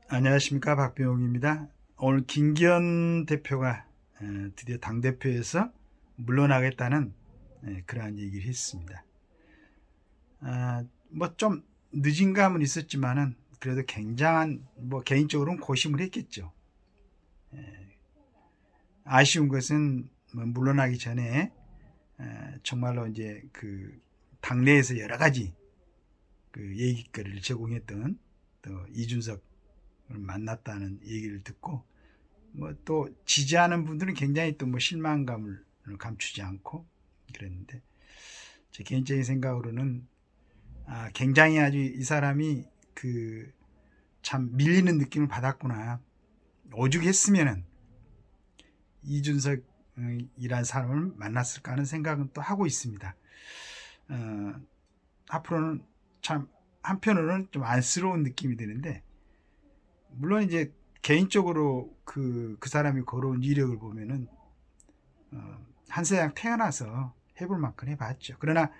안녕하십니까, 박병욱입니다. 오늘 김기현 대표가 드디어 당대표에서 물러나겠다는 그러한 얘기를 했습니다. 뭐 좀 늦은 감은 있었지만은 그래도 굉장한, 뭐 개인적으로는 고심을 했겠죠. 아쉬운 것은 뭐 물러나기 전에 정말로 이제 그 당내에서 여러 가지 그 얘기거리를 제공했던 또 이준석을 만났다는 얘기를 듣고, 뭐 또 지지하는 분들은 굉장히 또 뭐 실망감을 감추지 않고 그랬는데, 제 개인적인 생각으로는 굉장히 아주 이 사람이 그 참 밀리는 느낌을 받았구나. 오죽했으면은 이준석이란 사람을 만났을까 하는 생각은 또 하고 있습니다. 앞으로는 참 한편으로는 좀 안쓰러운 느낌이 드는데, 물론 이제 개인적으로 그 사람이 걸어온 이력을 보면은 한 세상 태어나서 해볼 만큼 해봤죠. 그러나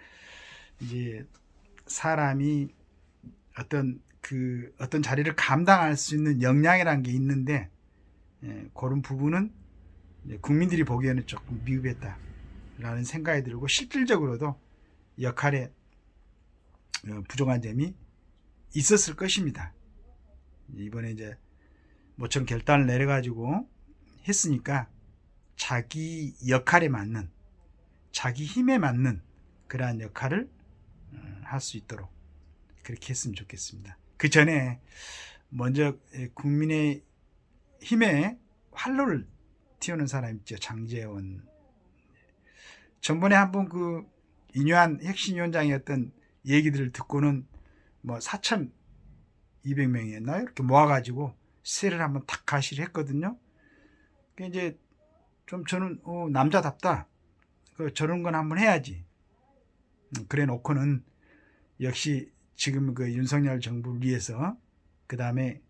이제 사람이 어떤 자리를 감당할 수 있는 역량이라는 게 있는데, 그런 부분은 국민들이 보기에는 조금 미흡했다라는 생각이 들고, 실질적으로도 역할에 부족한 점이 있었을 것입니다. 이번에 이제 모처럼 결단을 내려가지고 했으니까 자기 역할에 맞는, 자기 힘에 맞는 그러한 역할을 할 수 있도록 그렇게 했으면 좋겠습니다. 그 전에 먼저 국민의 힘에 활로를 틔우는 사람 있죠. 장제원. 전번에 한번 그 인유한 혁신위원장이었던 얘기들을 듣고는 뭐 4,200명이었나요? 이렇게 모아가지고 세를 한번 탁 가시를 했거든요. 이제 좀 저는 남자답다. 저런 건 한번 해야지. 그래 놓고는 역시 지금 그 윤석열 정부를 위해서, 그 다음에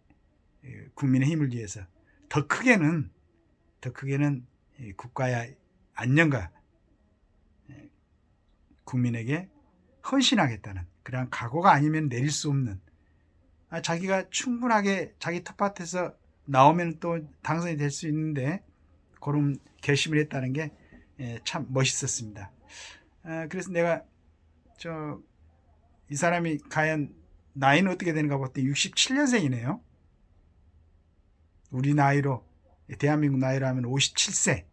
국민의 힘을 위해서 더 크게는 국가의 안녕과 국민에게 헌신하겠다는 그런 각오가 아니면 내릴 수 없는, 자기가 충분하게 자기 텃밭에서 나오면 또 당선이 될 수 있는데 그런 결심을 했다는 게 참 멋있었습니다. 그래서 내가 이 사람이 과연 나이는 어떻게 되는가 봤더니 67년생이네요. 우리 나이로, 대한민국 나이로 하면 57세.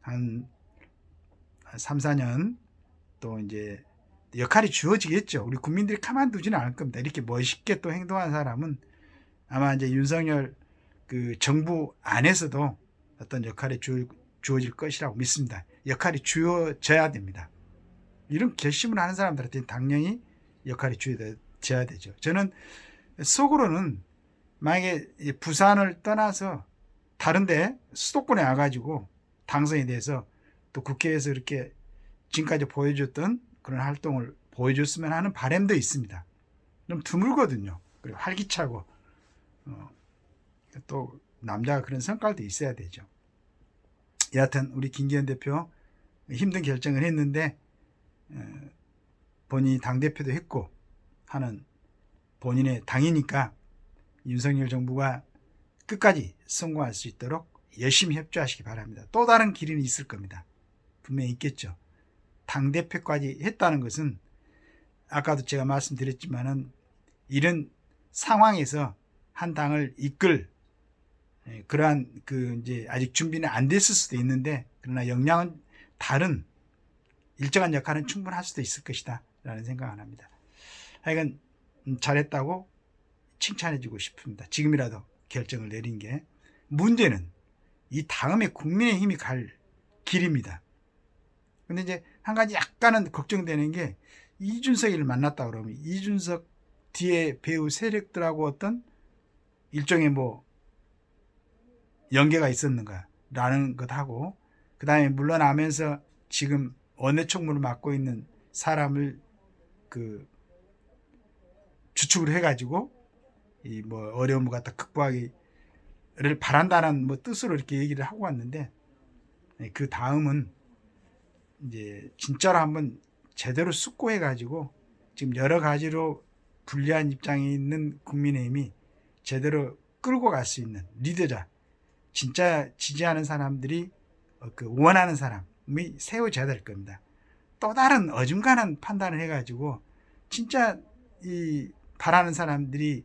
한 3, 4년 또 이제 역할이 주어지겠죠. 우리 국민들이 가만두지는 않을 겁니다. 이렇게 멋있게 또 행동한 사람은 아마 이제 윤석열 그 정부 안에서도 어떤 역할이 주어질 것이라고 믿습니다. 역할이 주어져야 됩니다. 이런 결심을 하는 사람들한테 당연히 역할이 주어져야 되죠. 저는 속으로는 만약에 부산을 떠나서 다른데 수도권에 와가지고 당선이 돼서 또 국회에서 이렇게 지금까지 보여줬던 그런 활동을 보여줬으면 하는 바람도 있습니다. 좀 드물거든요. 그리고 활기차고 또 남자가 그런 성깔도 있어야 되죠. 여하튼 우리 김기현 대표 힘든 결정을 했는데, 본인이 당대표도 했고 하는 본인의 당이니까 윤석열 정부가 끝까지 성공할 수 있도록 열심히 협조하시기 바랍니다. 또 다른 길은 있을 겁니다. 분명히 있겠죠. 당대표까지 했다는 것은 아까도 제가 말씀드렸지만은 이런 상황에서 한 당을 이끌 그러한 이제 아직 준비는 안 됐을 수도 있는데, 그러나 역량은 다른 일정한 역할은 충분할 수도 있을 것이다 라는 생각을 합니다. 하여간 잘했다고 칭찬해주고 싶습니다. 지금이라도 결정을 내린 게. 문제는 이 다음에 국민의힘이 갈 길입니다. 근데 이제 한 가지 약간은 걱정되는 게, 이준석이를 만났다 그러면 이준석 뒤에 배우 세력들하고 어떤 일종의 뭐 연계가 있었는가라는 것하고, 그 다음에 물러나면서 지금 원내 총무를 맡고 있는 사람을 그 주축을 해가지고 이 뭐 어려움을 갖다 극복하기를 바란다는 뭐 뜻으로 이렇게 얘기를 하고 왔는데, 그 다음은 이제 진짜로 한번 제대로 숙고해가지고 지금 여러 가지로 불리한 입장에 있는 국민의힘이 제대로 끌고 갈 수 있는 리더자, 진짜 지지하는 사람들이 원하는 사람이 세워져야 될 겁니다. 또 다른 어중간한 판단을 해가지고 진짜 이 바라는 사람들이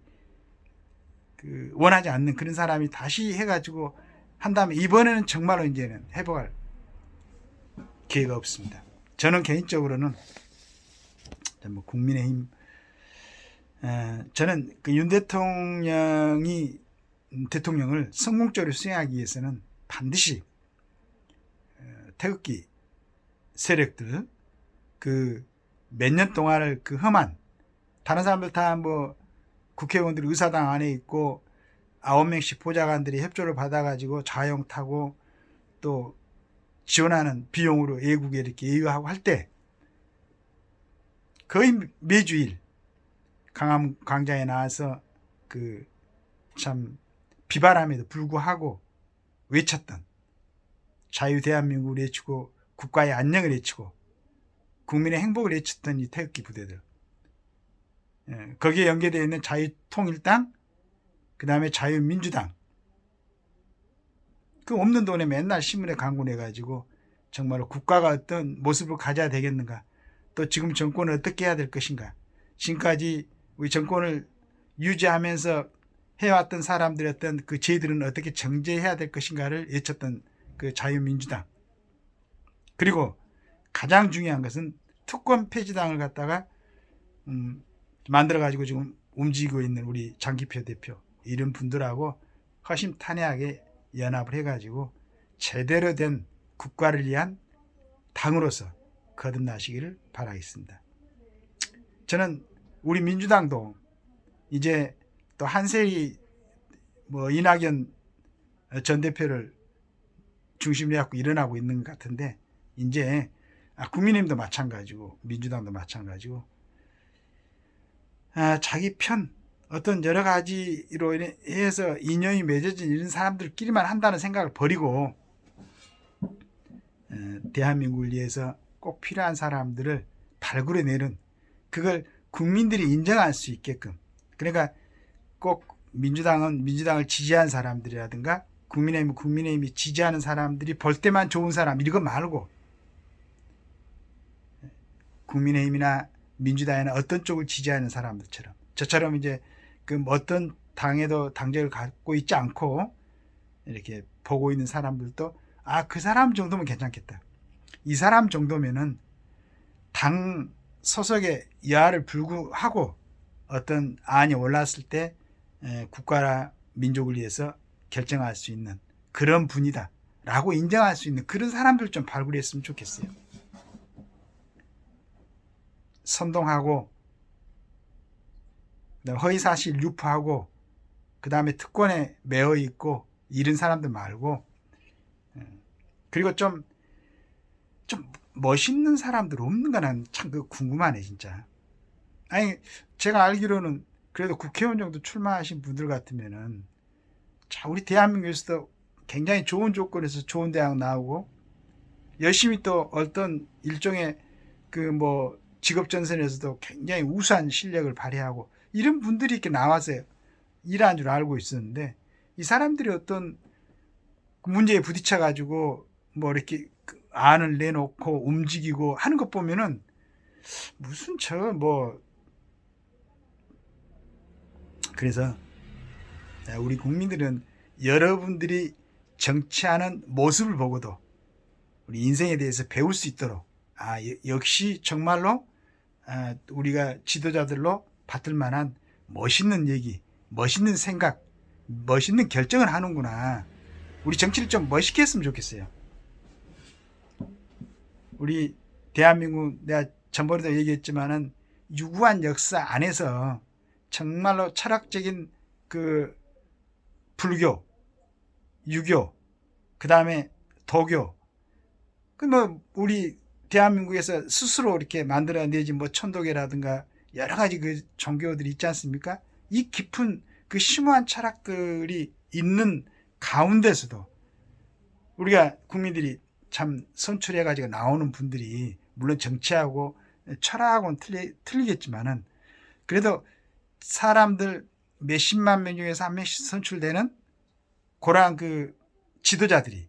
원하지 않는 그런 사람이 다시 해가지고 한 다음에 이번에는 정말로 이제는 회복할 기회가 없습니다. 저는 개인적으로는 뭐 국민의힘, 저는 윤 대통령을 성공적으로 수행하기 위해서는 반드시 태극기 세력들 몇 년 동안을 험한, 다른 사람들 다 뭐 국회의원들이 의사당 안에 있고 9명씩 보좌관들이 협조를 받아가지고 자영 타고 또 지원하는 비용으로 애국에 이렇게 예우하고 할 때 거의 매주일 강암 광장에 나와서 참 비바람에도 불구하고 외쳤던, 자유 대한민국을 외치고 국가의 안녕을 외치고 국민의 행복을 외쳤던 이 태극기 부대들, 거기에 연계되어 있는 자유통일당, 그 다음에 자유민주당, 없는 돈에 맨날 신문에 광고 내가지고 정말로 국가가 어떤 모습을 가져야 되겠는가, 또 지금 정권을 어떻게 해야 될 것인가, 지금까지 우리 정권을 유지하면서 해왔던 사람들의 어떤 죄들은 어떻게 정제해야 될 것인가를 외쳤던 자유민주당, 그리고 가장 중요한 것은 특권 폐지당을 갖다가 만들어가지고 지금 움직이고 있는 우리 장기표 대표, 이런 분들하고 허심탄회하게 연합을 해가지고 제대로 된 국가를 위한 당으로서 거듭나시기를 바라겠습니다. 저는 우리 민주당도 이제 또 한세희 이낙연 전 대표를 중심으로 해갖고 일어나고 있는 것 같은데, 이제 국민의힘도 마찬가지고 민주당도 마찬가지고 자기 편 어떤 여러 가지로 해서 인연이 맺어진 이런 사람들끼리만 한다는 생각을 버리고 대한민국을 위해서 꼭 필요한 사람들을 발굴해내는, 그걸 국민들이 인정할 수 있게끔, 그러니까 꼭 민주당은 민주당을 지지한 사람들이라든가 국민의힘은 국민의힘이 지지하는 사람들이 볼 때만 좋은 사람, 이거 말고 국민의힘이나 민주당이나 어떤 쪽을 지지하는 사람들처럼, 저처럼 이제 어떤 당에도 당적을 갖고 있지 않고 이렇게 보고 있는 사람들도 그 사람 정도면 괜찮겠다, 이 사람 정도면은 당 소속의 여하를 불구하고 어떤 안이 올랐을 때 국가나 민족을 위해서 결정할 수 있는 그런 분이다 라고 인정할 수 있는 그런 사람들 좀 발굴했으면 좋겠어요. 선동하고 허위사실 유포하고 그 다음에 특권에 매여 있고 이런 사람들 말고, 그리고 좀 멋있는 사람들 없는가, 난 참 궁금하네 진짜. 아니, 제가 알기로는 그래도 국회의원 정도 출마하신 분들 같으면은 우리 대한민국에서도 굉장히 좋은 조건에서 좋은 대학 나오고 열심히 또 어떤 일종의 직업전선에서도 굉장히 우수한 실력을 발휘하고 이런 분들이 이렇게 나와서 일하는 줄 알고 있었는데, 이 사람들이 어떤 문제에 부딪혀 가지고 이렇게 안을 내놓고 움직이고 하는 것 보면은 무슨 그래서 우리 국민들은 여러분들이 정치하는 모습을 보고도 우리 인생에 대해서 배울 수 있도록, 역시 정말로 우리가 지도자들로 받을 만한 멋있는 얘기, 멋있는 생각, 멋있는 결정을 하는구나, 우리 정치를 좀 멋있게 했으면 좋겠어요. 우리 대한민국, 내가 전번에도 얘기했지만은 유구한 역사 안에서 정말로 철학적인 불교, 유교, 그 다음에 도교, 우리 대한민국에서 스스로 이렇게 만들어내지 천도교라든가 여러 가지 종교들이 있지 않습니까? 이 깊은 심오한 철학들이 있는 가운데서도 우리가 국민들이 참 선출해가지고 나오는 분들이, 물론 정치하고 철학하고는 틀리겠지만은 그래도 사람들 몇십만 명 중에서 한 명씩 선출되는 그러한 그 지도자들이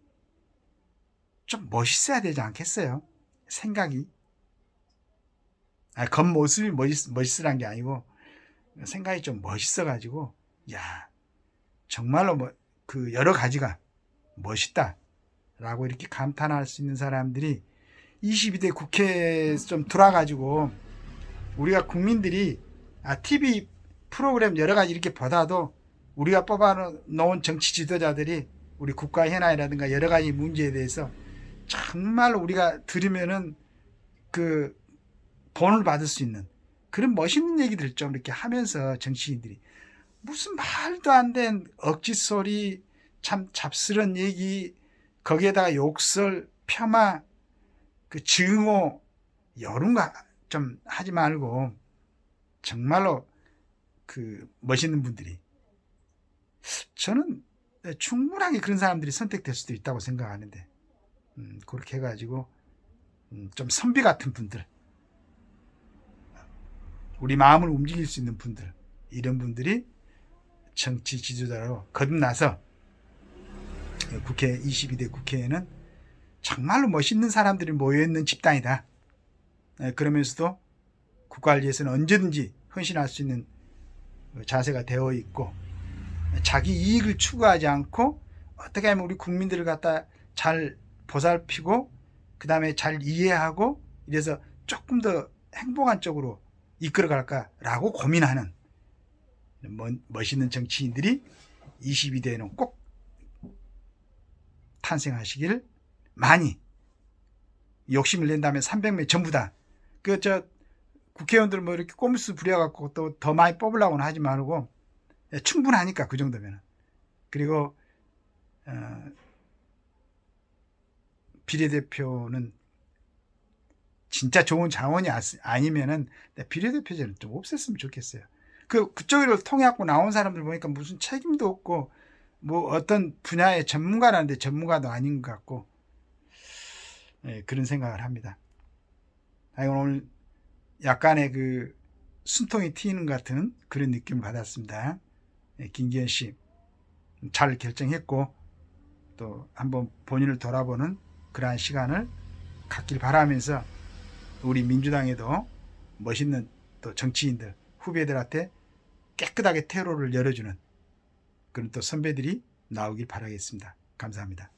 좀 멋있어야 되지 않겠어요? 생각이. 겉모습이 멋있으란 게 아니고 생각이 좀 멋있어가지고 야 정말로 그 여러 가지가 멋있다라고 이렇게 감탄할 수 있는 사람들이 22대 국회에 좀 들어와가지고 우리가 국민들이 TV 프로그램 여러 가지 이렇게 보다도 우리가 뽑아놓은 정치 지도자들이 우리 국가 현안이라든가 여러 가지 문제에 대해서 정말 우리가 들으면은 그 본을 받을 수 있는 그런 멋있는 얘기들 좀 이렇게 하면서 정치인들이 무슨 말도 안 된 억지 소리 참 잡스런 얘기 거기에다가 욕설 폄하 그 증오 이런 거 좀 하지 말고 정말로 그 멋있는 분들이 저는 충분하게 그런 사람들이 선택될 수도 있다고 생각하는데 그렇게 해가지고 좀 선비 같은 분들 우리 마음을 움직일 수 있는 분들 이런 분들이 정치 지도자로 거듭나서 국회 22대 국회에는 정말로 멋있는 사람들이 모여있는 집단이다. 그러면서도 국가를 위해서는 언제든지 헌신할 수 있는 자세가 되어 있고 자기 이익을 추구하지 않고 어떻게 하면 우리 국민들을 갖다 잘 보살피고 그 다음에 잘 이해하고 이래서 조금 더 행복한 쪽으로 이끌어갈까라고 고민하는 멋있는 정치인들이 22대에는 꼭 탄생하시길 많이 욕심을 낸다면 300명 전부 다 국회의원들 뭐 이렇게 꼼수 부려갖고 또 더 많이 뽑으려고는 하지 말고 충분하니까 그 정도면 그리고 비례대표는 진짜 좋은 자원이 아니면은 비례대표제는 좀 없앴으면 좋겠어요. 그쪽을 통해갖고 나온 사람들 보니까 무슨 책임도 없고 뭐 어떤 분야의 전문가라는데 전문가도 아닌 것 같고 그런 생각을 합니다. 오늘 약간의 그 숨통이 트이는 것 같은 그런 느낌을 받았습니다. 김기현 씨 잘 결정했고 또 한번 본인을 돌아보는 그러한 시간을 갖길 바라면서 우리 민주당에도 멋있는 또 정치인들 후배들한테 깨끗하게 퇴로를 열어주는 그런 또 선배들이 나오길 바라겠습니다. 감사합니다.